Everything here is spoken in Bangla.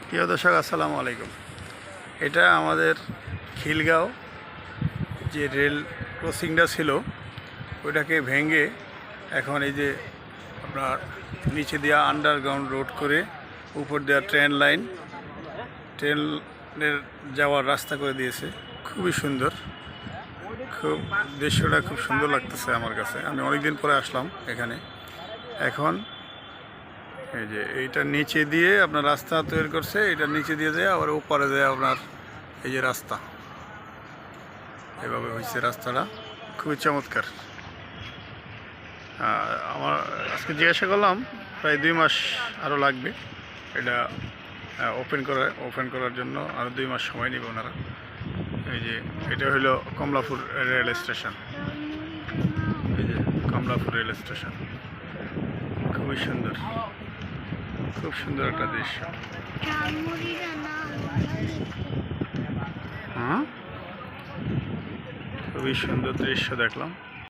প্রিয় দর্শক, আসসালামু আলাইকুম। এটা আমাদের খিলগাঁও যে রেল ক্রসিংটা ছিল ওইটাকে ভেঙে এখন এই যে আপনার নিচে দেওয়া আন্ডারগ্রাউন্ড রোড করে উপর দেওয়া ট্রেনের যাওয়ার রাস্তা করে দিয়েছে। খুবই সুন্দর, খুব দৃশ্যটা খুব সুন্দর লাগতেছে আমার কাছে। আমি অনেকদিন পরে আসলাম এখানে। এখন এই যে এইটার নিচে দিয়ে আপনার রাস্তা তৈরি করছে, এটার নিচে দিয়ে যায় আবার ওপারে যায় আপনার এই যে রাস্তা, এভাবে হয়েছে রাস্তাটা, খুবই চমৎকার। আমার আজকে জিজ্ঞাসা করলাম প্রায় 2 মাস আরও লাগবে এটা ওপেন করার জন্য, আরও 2 মাস সময় নেবে ওনারা। এই যে এটা হলো কমলাপুর রেল স্টেশন, এই যে কমলাপুর রেল স্টেশন, খুবই সুন্দর, খুব সুন্দর একটা দৃশ্য। হ্যাঁ, খুবই সুন্দর দৃশ্য দেখলাম।